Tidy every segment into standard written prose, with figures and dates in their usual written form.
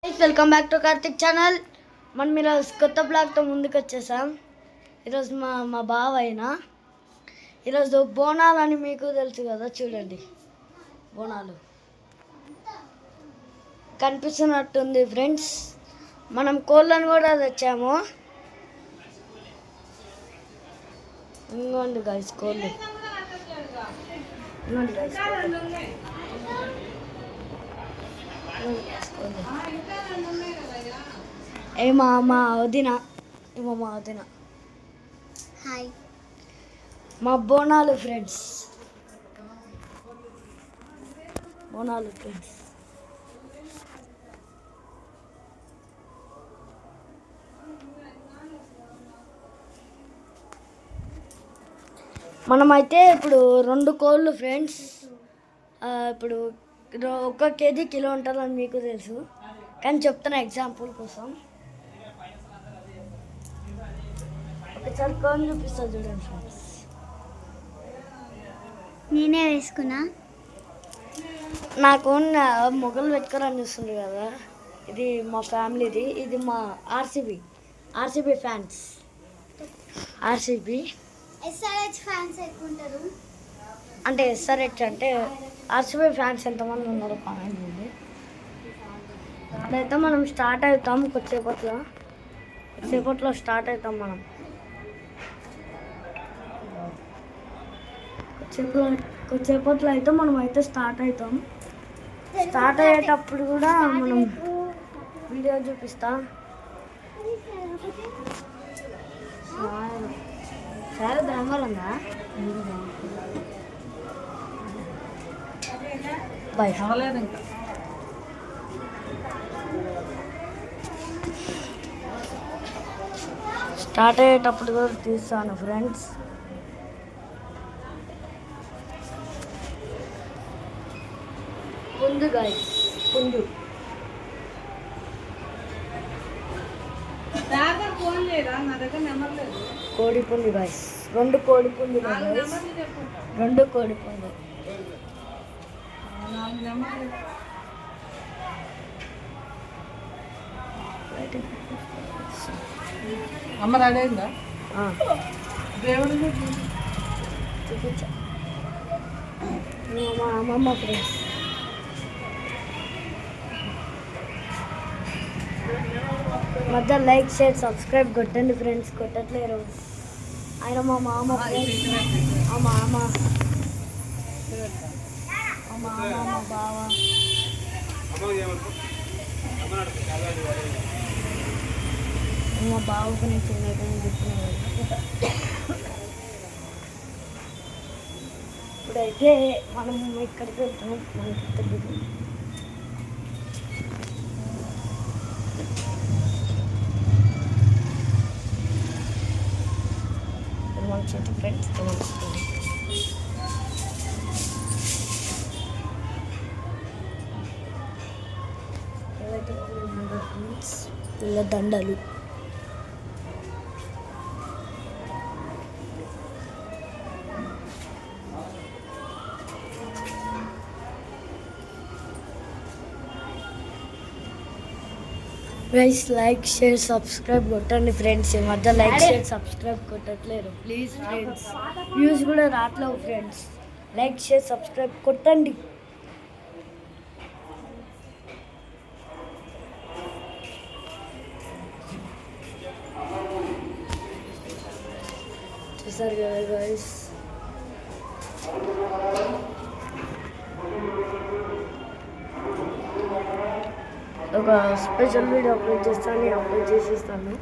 Welcome back to Karthik channel. మనం ఈరోజు కొత్త బ్లాగ్తో ముందుకు వచ్చేసాం. ఈరోజు మా బావ అయినా ఈరోజు బోనాలు అని మీకు తెలుసు కదా, చూడండి బోనాలు కనిపిస్తున్నట్టుంది ఫ్రెండ్స్. మనం కోళ్ళను కూడా తెచ్చాము. ఇంకోండి గైస్ కోళ్ళు, ఇంకోండి గైస్ మా వదిన హాయ్, మా బోనాలు ఫ్రెండ్స్, బోనాలు ఫ్రెండ్స్. మనమైతే ఇప్పుడు 2 కోళ్ళు ఫ్రెండ్స్. ఇప్పుడు 1 కేజీ కిలో ఉంటుందని మీకు తెలుసు, కానీ చెప్తున్నా ఎగ్జాంపుల్ కోసం. ఒకసారి కోన్ చూపిస్తా చూడండి ఫ్రెండ్స్. నేనే వేసుకున్నా. నా కోన్ మొగలు పెట్టుకోరని చూస్తుంది కదా, ఇది మా ఫ్యామిలీది. ఇది మా RCB fans. RCB SRH fans ఎక్కువ ఉంటారు. అంటే ఎస్ఆర్హెచ్ అంటే ఆర్సీబీ ఫ్యాన్స్ ఎంతమంది ఉన్నారు కామెంట్ ఉంది. అదైతే మనం స్టార్ట్ అవుతాం కొద్దిసేపట్లో స్టార్ట్ అవుతాం. మనం కొద్దిసేపట్లో అయితే మనం అయితే స్టార్ట్ అవుతాం. స్టార్ట్ అయ్యేటప్పుడు కూడా మనం వీడియో చూపిస్తా. సరే ధర్మాలందా బాయ్. స్టార్ట్ అయ్యేటప్పుడు కూడా తీస్తాను ఫ్రెండ్స్. పుంజు గాయస్, పుంజు కోడి పుంజు గాయస్, 2 కోడి పుంజు గాయస్, 2 కోడి పుంజు. అమ్మ రెడీ అయిందా? దేవుడు చూపించా మా అమ్మమ్మ ఫ్రెండ్స్. మధ్య లైక్ షేర్ సబ్స్క్రైబ్ కొట్టండి ఫ్రెండ్స్, కొట్టట్లేరు. ఆయన మా మామ ఫ్రెండ్స్, మా మామ, మా బావ. మా బావకు నేను చిన్నగా చెప్తున్నాను. ఇప్పుడైతే మనం ఇక్కడికి వెళ్తాం. మనకి తెలియదు మంచి ఫ్రెండ్స్. పిల్ల దండలు, గైస్ లైక్ షేర్ సబ్స్క్రైబ్ కొట్టండి ఫ్రెండ్స్. ఈ మధ్య లైక్ షేర్ సబ్స్క్రైబ్ కొట్టట్లేరు ప్లీజ్ ఫ్రెండ్స్. వ్యూస్ కూడా రావట్లేవు ఫ్రెండ్స్. లైక్ షేర్ సబ్స్క్రైబ్ కొట్టండి. చూసారు కదా గైస్, ఒక స్పెషల్ వీడియో అప్లోడ్ చేస్తాను, అప్లోడ్ చేసిస్తాను.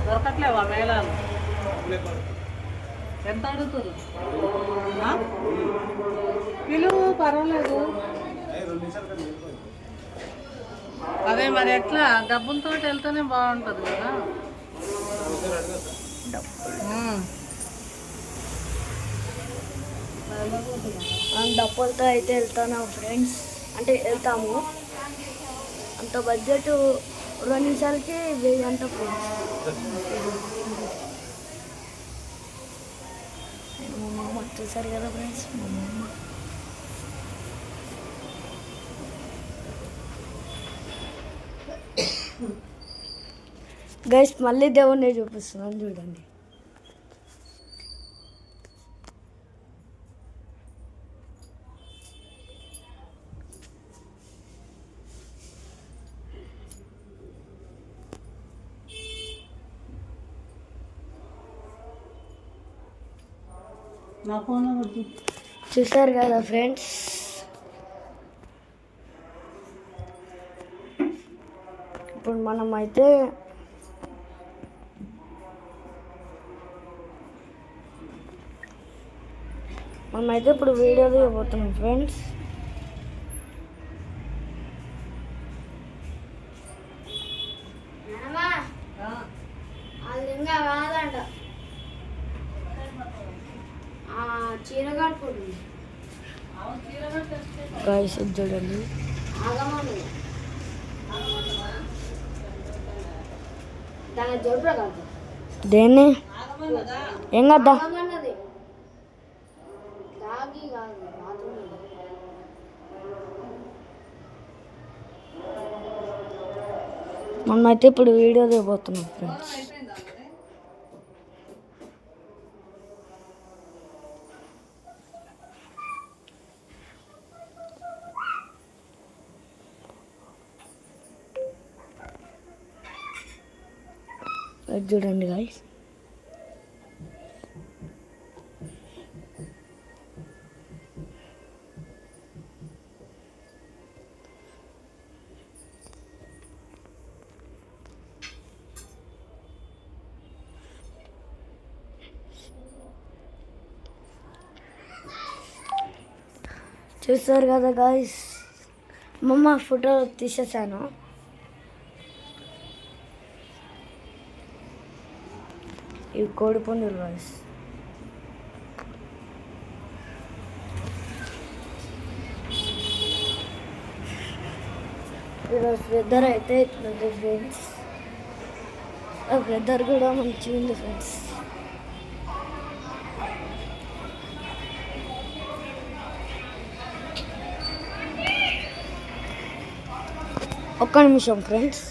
దొరకట్లేవా మేళాలు? ఎంత అడుగుతారు? పిలువు, పర్వాలేదు. అదే మరి ఎట్లా డబ్బులతో వెళ్తేనే బాగుంటుంది కదా. డబ్బులతో అయితే వెళ్తాను ఫ్రెండ్స్, అంటే వెళ్తాము. అంత బడ్జెట్ 2 నిమిషాలకి 1000 అంట ఫ్రెండ్స్. మా అమ్మమ్మ చూసారు కదా ఫ్రెండ్స్, మా అమ్మమ్మ. గైస్ మళ్ళీ దేవుణ్ణి చూపిస్తున్నాను చూడండి. నా ఫోన్ కొట్టు. చూసారు కదా ఫ్రెండ్స్, ఇప్పుడు మనమైతే ఇప్పుడు వీడియో తీయబోతున్నాం ఫ్రెండ్స్. అది ఇంకా కాదంట, చీర కట్టుకుంటుంది గాయస్, చూడండి. దేన్ని ఏం కదా మనమైతే ఇప్పుడు వీడియో తీయబోతున్నాం ఫ్రెండ్స్. చూడండి గాయస్, చూస్తారు కదా గాయస్, మమ్మ ఫోటో తీసేసాను. ఇవి కోడి పుంజులు గాయస్. ఈరోజు వెదర్ అయితే ఇట్లుంది ఫ్రెండ్స్. వెదర్ కూడా మంచిగా ఉంది ఫ్రెండ్స్. ఒక్క నిమిషం ఫ్రెండ్స్.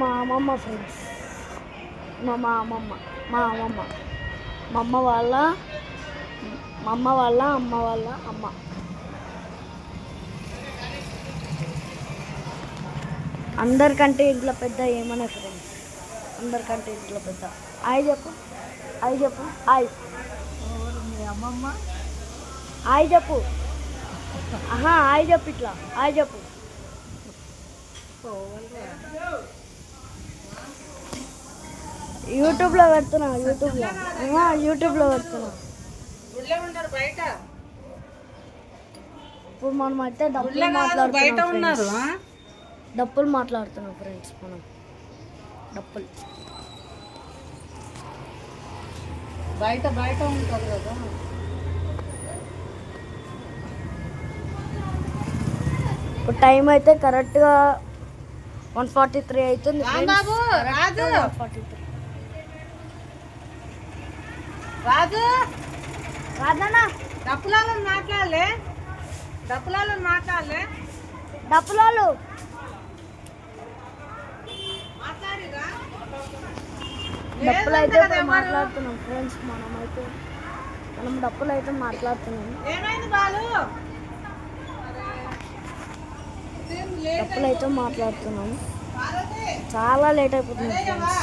మా అమ్మమ్మ ఫ్రెండ్స్, మా అమ్మమ్మ వాళ్ళ అమ్మ వాళ్ళ అమ్మ. అందరికంటే ఇంట్లో పెద్ద ఏమన్నా ఫ్రెండ్స్, అందరికంటే ఇంట్లో పెద్ద. హాయ్ చెప్పు, హాయ్ చెప్పు, హాయ్. మీ అమ్మమ్మ హాయ్ చెప్పు, హాయ్ చెప్పు, ఇట్లా హాయ్ చెప్పు. యూట్యూబ్లో పెడుతున్నా, యూట్యూబ్లో పెడుతున్నా. ఇప్పుడు మనం అయితే డప్పులు మాట్లాడుతున్నాం ఫ్రెండ్స్. మనం డప్పులు బయట ఉంటారు కదా. ఇప్పుడు టైం అయితే కరెక్ట్గా 1:43 అవుతుంది. రాజు రాజన్నా, డప్పులాలు మాట్లాడలే. డప్పులు అయితే మాట్లాడుతున్నాం ఫ్రెండ్స్. మనం డప్పులు అయితే మాట్లాడుతున్నాం. ఏమైంది బాలు? డప్పులు అయితే మాట్లాడుతున్నాం. చాలా లేట్ అయిపోతుంది ఫ్రెండ్స్.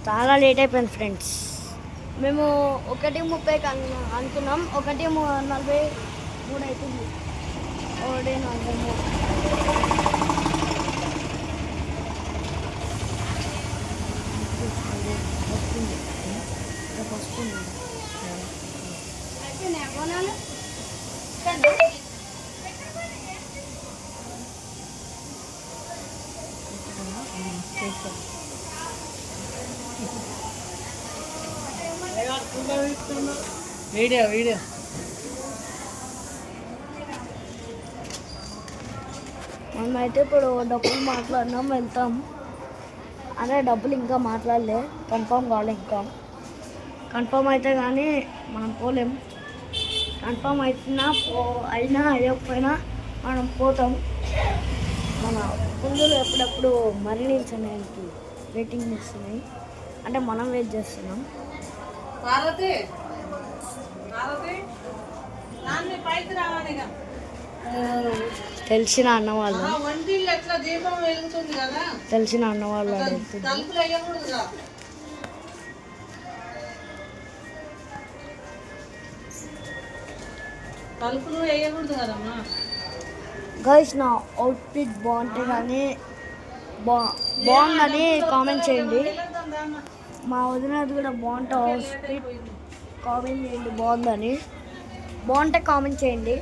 చాలా లేట్ అయిపోయింది ఫ్రెండ్స్. మేము 1:30 అనుకున్నాం, 1:43 అవుతుంది. 1:43 వస్తుంది. చేస్తాను. వీడియో వీడియో మనమైతే ఇప్పుడు డబ్బులు మాట్లాడినాం, వెళ్తాం. అదే డబ్బులు ఇంకా మాట్లాడలే, కన్ఫర్మ్ కావాలి. ఇంకా కన్ఫర్మ్ అయితే కానీ మనం పోలేం. కన్ఫర్మ్ అయినా అయ్యకపోయినా మనం పోతాం. మన పుంజులు ఎప్పుడెప్పుడు మరణించడానికి వెయిటింగ్ చేస్తున్నాయి, అంటే మనం వెయిట్ చేస్తున్నాం. పార్వతి పార్వతి నాన్ని పైకి రావాలిగా. తెలిసిన అన్న వాళ్ళు, వంటిల్లు ఎట్లా దీపం వెలుగుతుంది కదా, తెలిసిన అన్న వాళ్ళు తలుపులు వేయకూడదుగా. తలుపులు వేయకూడదు కదమ్మా. గైస్ నా అవుట్ఫిట్ బాగుంటే కానీ బాగుందని కామెంట్ చేయండి. మా వదినది కూడా బాగుంటే అవుట్ఫిట్ కామెంట్ చేయండి, బాగుంటే కామెంట్ చేయండి.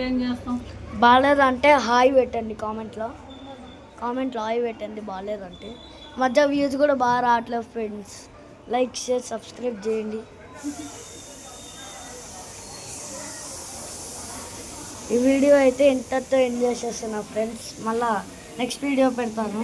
ఏం చేస్తాం? బాగాలేదంటే హాయ్ పెట్టండి కామెంట్లో హాయ్ పెట్టండి. బాగాలేదంటే మధ్య వ్యూస్ కూడా బాగా రావట్లేదు ఫ్రెండ్స్. లైక్ షేర్ సబ్స్క్రైబ్ చేయండి. ఈ వీడియో అయితే ఇంతతో ఎంజాయ్ చేస్తున్నా ఫ్రెండ్స్. మళ్ళా నెక్స్ట్ వీడియో పెడతాను.